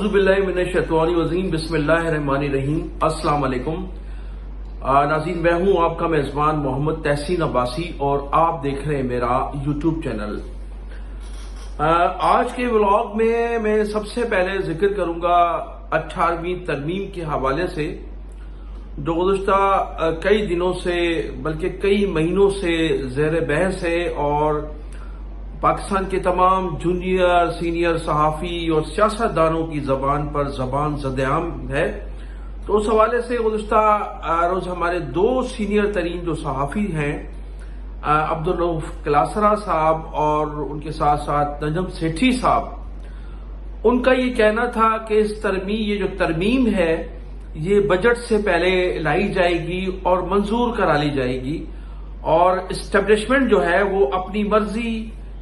अऊज़ु बिल्लाहि मिनश्शैतानिर्रजीम बिस्मिल्लाहिर्रहमानिर्रहीम। अस्सलाम वालेकुम नाज़रीन, मैं हूं आपका मेज़बान मोहम्मद तहसीन अब्बासी और आप देख रहे हैं मेरा यूट्यूब चैनल। आज के व्लॉग में मैं सबसे पहले जिक्र करूंगा 18वीं तरमीम के हवाले से, जो गुज़श्ता कई दिनों से बल्कि कई महीनों से ज़ेर बहस है और पाकिस्तान के तमाम जूनियर सीनियर सहाफ़ी और सियासतदानों की ज़बान पर ज़बान ज़द-ए-आम है। तो उस हवाले से गुज़श्ता रोज़ हमारे दो सीनियर तरीन जो सहाफ़ी हैं, अब्दुल रऊफ क्लासरा साहब और उनके साथ साथ नजम सेठी साहब, उनका ये कहना था कि ये जो तरमीम है ये बजट से पहले लाई जाएगी और मंजूर करा ली जाएगी और इस्टेब्लिशमेंट जो है वो अपनी मर्जी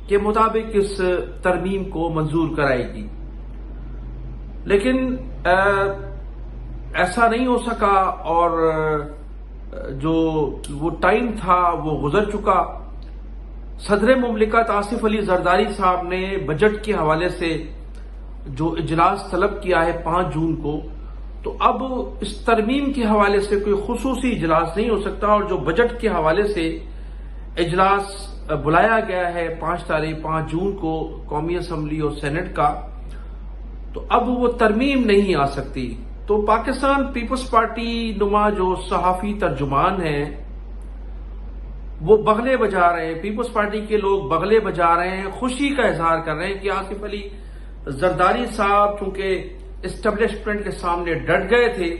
के मुताबिक इस तरमीम को मंजूर कराएगी। लेकिन ऐसा नहीं हो सका और जो वो टाइम था वो गुजर चुका। सदर मुमलिकत आसिफ अली जरदारी साहब ने बजट के हवाले से जो इजलास तलब किया है 5 जून को, तो अब इस तरमीम के हवाले से कोई खुसूसी इजलास नहीं हो सकता और जो बजट के हवाले से इजलास बुलाया गया है 5 जून को कौमी असम्बली और सेनेट का, तो अब वो तरमीम नहीं आ सकती। तो पाकिस्तान पीपल्स पार्टी नुमा जो सहाफ़ी तर्जुमान हैं वो बगले बजा रहे हैं, पीपल्स पार्टी के लोग बगले बजा रहे हैं, खुशी का इजहार कर रहे हैं कि आसिफ अली जरदारी साहब चूंकि इस्टेब्लिशमेंट के सामने डट गए थे,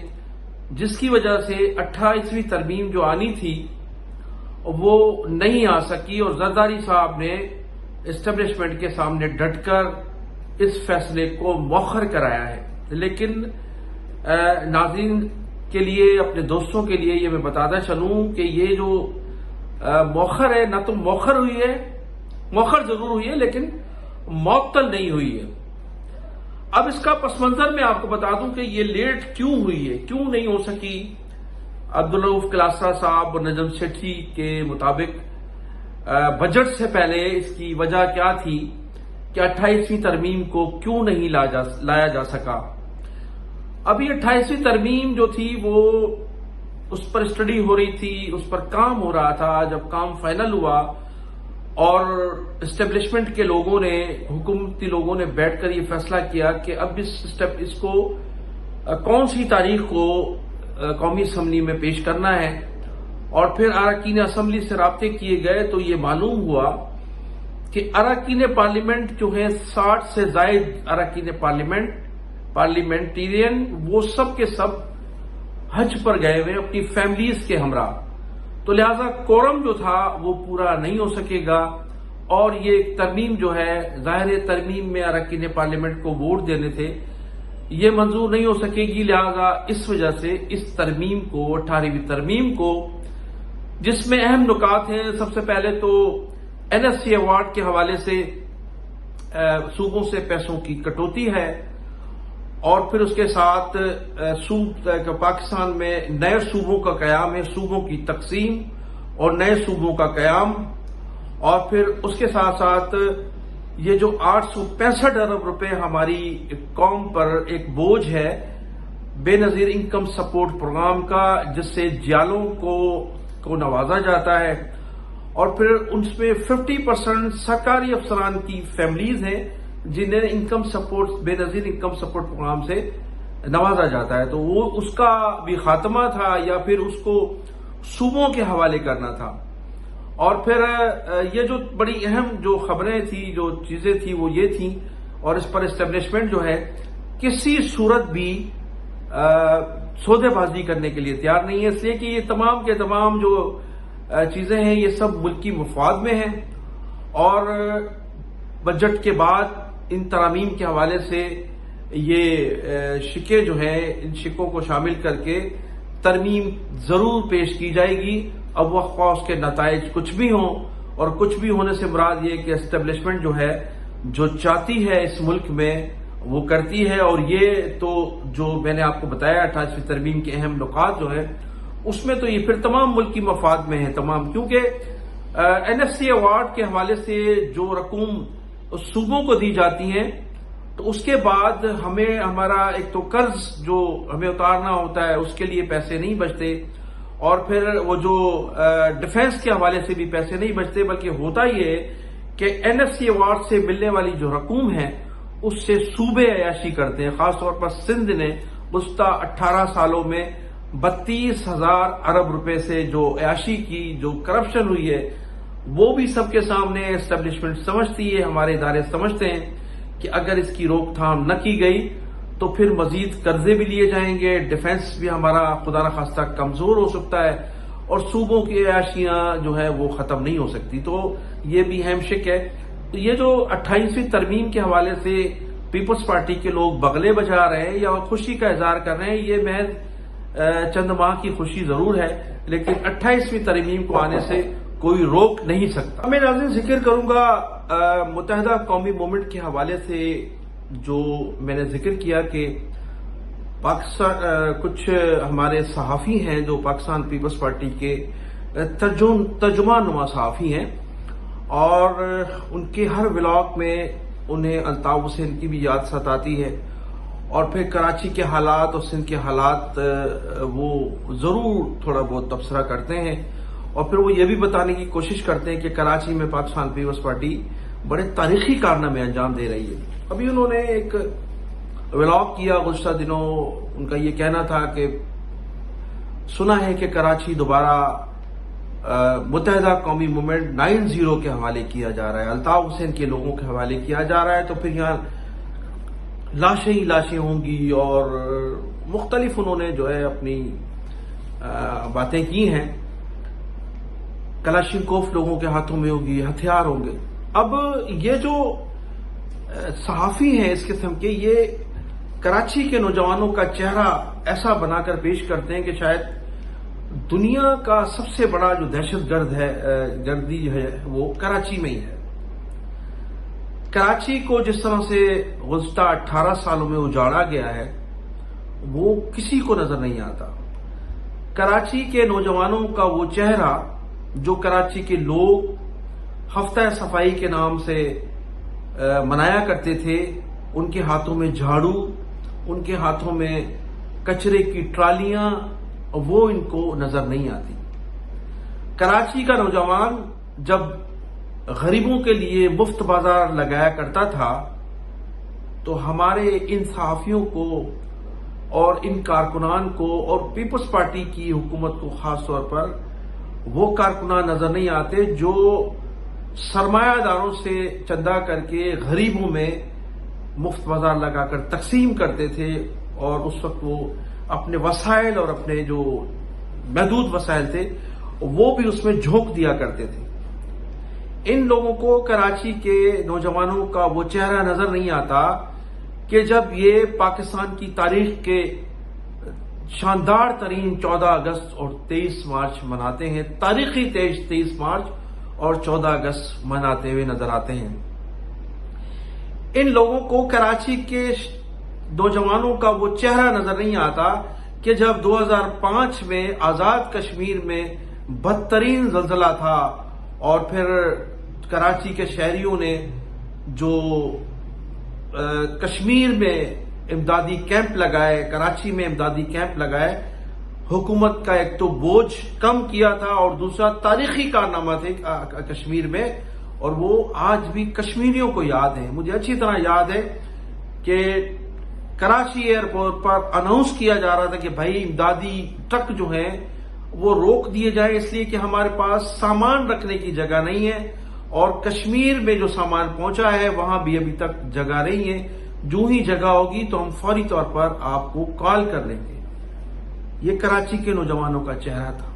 जिसकी वजह से 28वीं तरमीम जो आनी थी वो नहीं आ सकी और जरदारी साहब ने इस्टेब्लिशमेंट के सामने डटकर इस फैसले को मौखर कराया है। लेकिन नाज़रीन के लिए, अपने दोस्तों के लिए ये मैं बताता चलूं कि ये जो मौखर है, ना तो मौखर हुई है, मौखर जरूर हुई है लेकिन मअतल नहीं हुई है। अब इसका पस मंजर मैं आपको बता दूं कि ये लेट क्यों हुई है, क्यों नहीं हो सकी। अब्दुल रऊफ क्लासरा साहब और नजम सेठी के मुताबिक बजट से पहले इसकी वजह क्या थी कि 28वीं तरमीम को क्यों नहीं लाया जा सका। अभी 28वीं तरमीम जो थी वो उस पर स्टडी हो रही थी, उस पर काम हो रहा था। जब काम फाइनल हुआ और इस्टेब्लिशमेंट के लोगों ने, हुकूमती लोगों ने बैठकर ये फैसला किया कि अब इसको कौन सी तारीख को कौमी असम्बली में पेश करना है, और फिर अरकान असम्बली से राब्ते किए गए तो ये मालूम हुआ कि अरकान पार्लियामेंट जो है 60 से जायद अरकान पार्लियामेंटेरियन वो सब के सब हज पर गए हुए अपनी फैमिलीज के हमरा। तो लिहाजा कोरम जो था वो पूरा नहीं हो सकेगा और ये तरमीम जो है, जाहिर तरमीम में अरकान पार्लियामेंट को वोट देने थे, ये मंजूर नहीं हो सकेगी। लिहाजा इस वजह से इस तरमीम को, 18वीं तरमीम को, जिसमें अहम नुकात हैं, सबसे पहले तो NSC अवार्ड के हवाले से सूबों से पैसों की कटौती है और फिर उसके साथ पाकिस्तान में नए सूबों का कयाम है, सूबों की तकसीम और नए सूबों का कयाम, और फिर उसके साथ साथ ये जो 865 अरब रुपए हमारी कौम पर एक बोझ है बेनजीर इनकम सपोर्ट प्रोग्राम का, जिससे जियालों को नवाजा जाता है, और फिर उसमें 50% सरकारी अफसरान की फैमिलीज हैं जिन्हें income support, Benazir income support programme से नवाजा जाता है। तो वो उसका भी खात्मा था या फिर उसको सूबों के हवाले करना था। और फिर ये जो बड़ी अहम जो खबरें थी, जो चीजें थी वो ये थी, और इस पर इस्टेब्लिशमेंट जो है किसी सूरत भी सौदेबाजी करने के लिए तैयार नहीं है, इसलिए कि ये तमाम के तमाम जो चीजें हैं ये सब मुल्की मुफाद में हैं। और बजट के बाद इन तरामीम के हवाले से ये शिके जो है, इन शिकों को शामिल करके तरमीम जरूर पेश की जाएगी। अब वह उसके नताइज कुछ भी हों, और कुछ भी होने से मुराद ये कि एस्टेब्लिशमेंट जो है जो चाहती है इस मुल्क में वो करती है। और ये तो जो मैंने आपको बताया 28वीं तरमीम के अहम नुकात जो है उसमें तो ये फिर तमाम मुल्की मफाद में है तमाम, क्योंकि NSC अवार्ड के हवाले से जो रकूम सूबों को दी जाती हैं تو اس کے بعد ہمیں ہمارا ایک تو قرض جو ہمیں اتارنا ہوتا ہے اس کے لیے پیسے نہیں بچتے، اور پھر وہ جو ڈیفنس کے حوالے سے بھی پیسے نہیں بچتے، بلکہ ہوتا یہ ہے کہ NFC ایوارڈ سے ملنے والی جو رقوم ہے اس سے صوبے عیاشی کرتے ہیں۔ خاص طور پر سندھ نے گزشتہ 18 سالوں میں 32,000 ارب روپے سے جو عیاشی کی، جو کرپشن ہوئی ہے، وہ بھی سب کے سامنے اسٹیبلشمنٹ سمجھتی ہے، ہمارے ادارے سمجھتے ہیں کہ اگر اس کی روک تھام نہ کی گئی تو پھر مزید قرضے بھی لیے جائیں گے، ڈیفنس بھی ہمارا خدا نخواستہ کمزور ہو سکتا ہے، اور صوبوں کی عیاشیاں جو ہے وہ ختم نہیں ہو سکتی۔ تو یہ بھی اہم شک ہے۔ تو یہ جو 28ویں ترمیم کے حوالے سے پیپلز پارٹی کے لوگ بغلے بجا رہے ہیں یا خوشی کا اظہار کر رہے ہیں، یہ محض چند ماہ کی خوشی ضرور ہے، لیکن 28ویں ترمیم کو آنے سے کوئی روک نہیں سکتا۔ میں ناظرین ذکر کروں گا متحدہ قومی موومنٹ کے حوالے سے، جو میں نے ذکر کیا کہ پاکستان کچھ ہمارے صحافی ہیں جو پاکستان پیپلز پارٹی کے ترجمان نما صحافی ہیں، اور ان کے ہر ولاگ میں انہیں الطاف حسین کی بھی یاد ستاتی ہے، اور پھر کراچی کے حالات اور سندھ کے حالات وہ ضرور تھوڑا بہت تبصرہ کرتے ہیں، اور پھر وہ یہ بھی بتانے کی کوشش کرتے ہیں کہ کراچی میں پاکستان پیپلز پارٹی بڑے تاریخی کارنامے انجام دے رہی ہے۔ ابھی انہوں نے ایک ولاگ کیا گزشتہ دنوں، ان کا یہ کہنا تھا کہ سنا ہے کہ کراچی دوبارہ متحدہ قومی موومنٹ 90 کے حوالے کیا جا رہا ہے، الطاف حسین کے لوگوں کے حوالے کیا جا رہا ہے، تو پھر یہاں لاشیں ہی لاشیں ہوں گی، اور مختلف انہوں نے جو ہے اپنی باتیں کی ہیں۔ کلاشنکوف لوگوں کے ہاتھوں میں ہوگی، ہتھیار ہوں گے۔ اب یہ جو صحافی ہیں اس قسم کے، یہ کراچی کے نوجوانوں کا چہرہ ایسا بنا کر پیش کرتے ہیں کہ شاید دنیا کا سب سے بڑا جو دہشت گردی ہے وہ کراچی میں ہی ہے۔ کراچی کو جس طرح سے گزشتہ 18 سالوں میں اجاڑا گیا ہے وہ کسی کو نظر نہیں آتا۔ کراچی کے نوجوانوں کا وہ چہرہ جو کراچی کے لوگ ہفتہ صفائی کے نام سے منایا کرتے تھے، ان کے ہاتھوں میں جھاڑو، ان کے ہاتھوں میں کچرے کی ٹرالیاں، وہ ان کو نظر نہیں آتی۔ کراچی کا نوجوان جب غریبوں کے لیے مفت بازار لگایا کرتا تھا تو ہمارے ان صحافیوں کو اور ان کارکنان کو اور پیپلز پارٹی کی حکومت کو خاص طور پر وہ کارکنان نظر نہیں آتے جو سرمایہ داروں سے چندہ کر کے غریبوں میں مفت بازار لگا کر تقسیم کرتے تھے، اور اس وقت وہ اپنے وسائل اور اپنے جو محدود وسائل تھے وہ بھی اس میں جھونک دیا کرتے تھے۔ ان لوگوں کو کراچی کے نوجوانوں کا وہ چہرہ نظر نہیں آتا کہ جب یہ پاکستان کی تاریخ کے شاندار ترین 14 اگست اور 23 مارچ مناتے ہیں، تاریخی 23 مارچ اور 14 اگست مناتے ہوئے نظر آتے ہیں۔ ان لوگوں کو کراچی کے نوجوانوں کا وہ چہرہ نظر نہیں آتا کہ جب 2005 میں آزاد کشمیر میں بدترین زلزلہ تھا، اور پھر کراچی کے شہریوں نے جو کشمیر میں امدادی کیمپ لگائے، کراچی میں امدادی کیمپ لگائے، حکومت کا ایک تو بوجھ کم کیا تھا، اور دوسرا تاریخی کارنامہ تھے کشمیر میں، اور وہ آج بھی کشمیریوں کو یاد ہے۔ مجھے اچھی طرح یاد ہے کہ کراچی ایئرپورٹ پر اناؤنس کیا جا رہا تھا کہ بھائی امدادی ٹرک جو ہیں وہ روک دیے جائیں، اس لیے کہ ہمارے پاس سامان رکھنے کی جگہ نہیں ہے، اور کشمیر میں جو سامان پہنچا ہے وہاں بھی ابھی تک جگہ نہیں ہے، جو ہی جگہ ہوگی تو ہم فوری طور پر آپ کو کال کر لیں گے۔ یہ کراچی کے نوجوانوں کا چہرہ تھا۔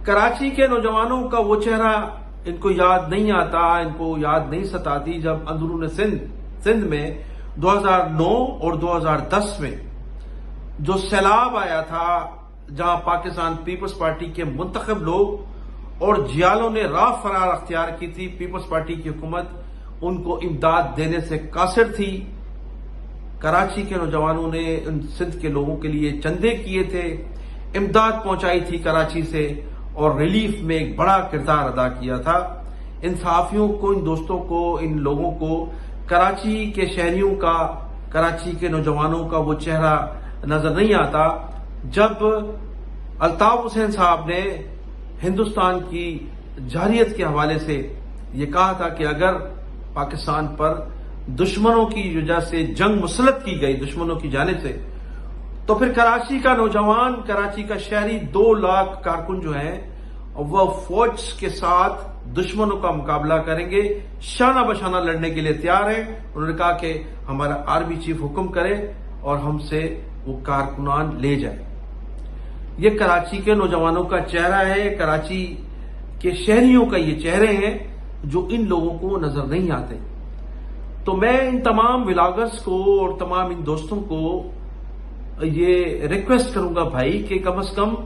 کراچی کے نوجوانوں کا وہ چہرہ ان کو یاد نہیں آتا، ان کو یاد نہیں ستاتی جب اندرون سندھ میں 2009 اور 2010 میں جو سیلاب آیا تھا، جہاں پاکستان پیپلز پارٹی کے منتخب لوگ اور جیالوں نے راہ فرار اختیار کی تھی، پیپلز پارٹی کی حکومت ان کو امداد دینے سے قاصر تھی۔ کراچی کے نوجوانوں نے ان سندھ کے لوگوں کے لیے چندے کیے تھے، امداد پہنچائی تھی کراچی سے، اور ریلیف میں ایک بڑا کردار ادا کیا تھا۔ ان صحافیوں کو، ان دوستوں کو، ان لوگوں کو कराची के शहरियों का, कराची के नौजवानों का वो चेहरा नजर नहीं आता जब अल्ताफ हुसैन साहब ने हिंदुस्तान की जारियत के हवाले से ये कहा था कि अगर पाकिस्तान पर दुश्मनों की वजह से जंग मुसल्लत की गई, दुश्मनों की जानिब से, तो फिर कराची का नौजवान, कराची का शहरी 2 लाख कारकुन जो हैं वह फौज के साथ दुश्मनों का मुकाबला करेंगे, शाना बशाना लड़ने के लिए तैयार हैं। उन्होंने कहा कि हमारा आर्मी चीफ हुक्म करे और हमसे वो कारकुनान ले जाए। ये कराची के नौजवानों का चेहरा है, कराची के शहरियों का ये चेहरे हैं जो इन लोगों को नजर नहीं आते। तो मैं इन तमाम व्लॉगर्स को और तमाम इन दोस्तों को ये रिक्वेस्ट करूंगा भाई कि कम से कम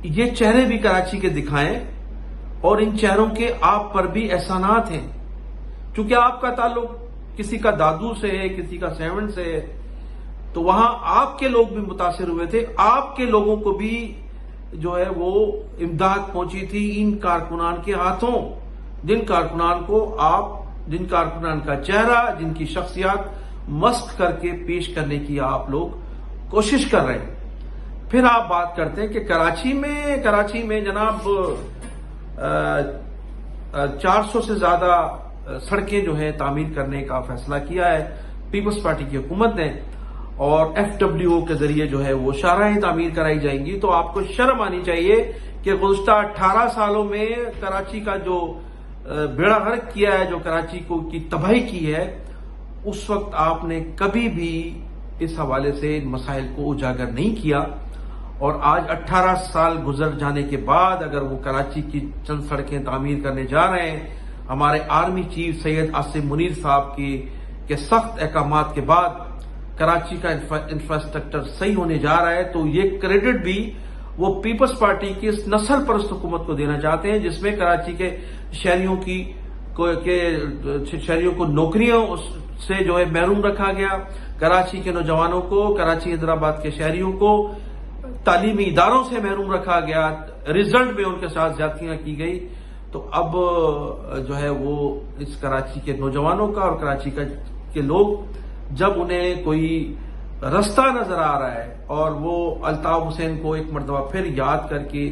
ये चेहरे भी कराची के दिखाएं और इन चेहरों के आप पर भी एहसानात हैं, क्योंकि आपका ताल्लुक किसी का दादू से है, किसी का सेवन से है, तो वहां आपके लोग भी मुतासिर हुए थे, आपके लोगों को भी जो है वो इमदाद पहुंची थी इन कारकुनान के हाथों, जिन कारकुनान को आप, जिन कारकुनान का चेहरा, जिनकी शख्सियत मस्क करके पेश करने की आप लोग कोशिश कर रहे हैं। फिर आप बात करते हैं कि कराची में जनाब 400 से ज्यादा सड़कें जो है तामीर करने का फैसला किया है पीपल्स पार्टी की हुकूमत ने, और FWO के जरिए जो है वो शाहराहें तामीर कराई जाएंगी। तो आपको शर्म आनी चाहिए कि गुज़श्ता 18 सालों में कराची का जो बेड़ा गर्क किया है, जो कराची को की तबाही की है, उस वक्त आपने कभी भी इस हवाले से इन मसाइल को उजागर नहीं किया। और आज 18 साल गुजर जाने के बाद अगर वो कराची की चंद सड़कें तामीर करने जा रहे हैं, हमारे आर्मी चीफ सैयद आसिम मुनीर साहब के सख्त अहकामात के बाद कराची का इंफ्रास्ट्रक्चर सही होने जा रहा है, तो ये क्रेडिट भी वो पीपल्स पार्टी की इस नस्ल परस्त हुकूमत को देना चाहते हैं जिसमें कराची के शहरियों को नौकरियों से जो है महरूम रखा गया, कराची के नौजवानों को, कराची हैदराबाद के शहरियों को तालीमी इदारों से महरूम रखा गया, रिजल्ट में उनके साथ ज्यादतियां की गई। तो अब जो है वो इस कराची के नौजवानों का और कराची के लोग जब उन्हें कोई रास्ता नजर आ रहा है और वो अल्ताफ हुसैन को एक मरतबा फिर याद करके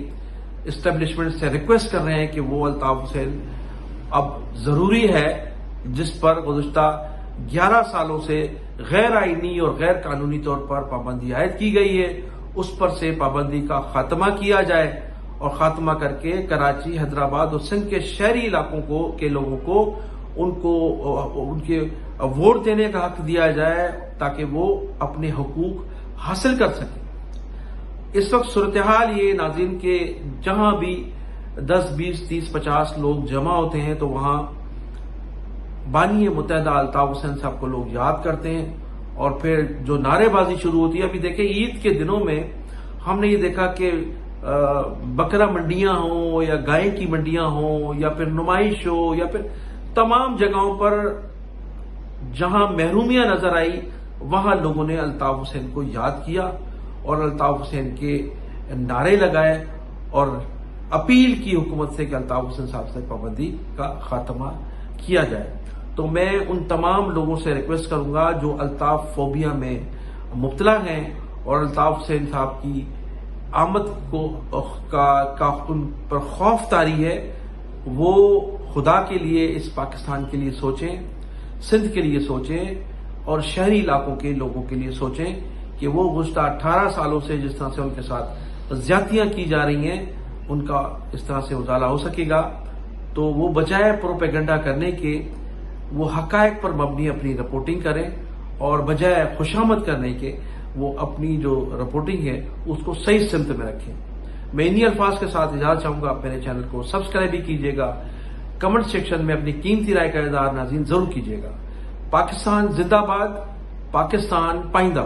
इस्टेब्लिशमेंट से रिक्वेस्ट कर रहे हैं कि वो अल्ताफ हुसैन अब जरूरी है जिस पर गुज़श्ता 11 सालों से गैर आईनी और गैर कानूनी तौर पर पाबंदी आयद की गई है, उस पर से पाबंदी का खात्मा किया जाए और खात्मा करके कराची, हैदराबाद और सिंध के शहरी इलाकों के लोगों को उनके वोट देने का हक दिया जाए ताकि वो अपने हुकूक हासिल कर सकें। इस वक्त सूरत हाल ये नाज़रीन के जहां भी 10, 20, 30, 50 लोग जमा होते हैं तो वहां बानी मुत्तहिदा अल्ताफ हुसैन साहब को लोग याद करते हैं और फिर जो नारेबाजी शुरू होती है। अभी देखें ईद के दिनों में हमने ये देखा कि बकरा मंडियां हो या गाय की मंडियां हो या फिर नुमाइश हो या फिर तमाम जगहों पर जहां महरूमियां नजर आई वहां लोगों ने अल्ताफ हुसैन को याद किया और अल्ताफ हुसैन के नारे लगाए और अपील की हुकूमत से कि अल्ताफ हुसैन साहब से पाबंदी का खात्मा किया जाए। तो मैं उन तमाम लोगों से रिक्वेस्ट करूंगा जो अल्ताफ फोबिया में मुब्तला हैं और अल्ताफ हुसैन साहब की आमद का उन पर खौफ तारी है, वो खुदा के लिए इस पाकिस्तान के लिए सोचें, सिंध के लिए सोचें और शहरी इलाकों के लोगों के लिए सोचें कि वो गुज़श्ता 18 सालों से जिस तरह से उनके साथ ज्यादतियां की जा रही हैं उनका इस तरह से उजाला हो सकेगा। तो वो बजाय प्रोपेगेंडा करने के वो हकायक पर मबनी अपनी रिपोर्टिंग करें और बजाय खुशामद करने के वो अपनी जो रिपोर्टिंग है उसको सही सिमत में रखें। मैं इन्हीं अल्फाज के साथ इजाजत चाहूंगा। आप मेरे चैनल को सब्सक्राइब भी कीजिएगा, कमेंट सेक्शन में अपनी कीमती राय का इज़हार नाज़रीन जरूर कीजिएगा। पाकिस्तान जिंदाबाद, पाकिस्तान पाइंदा।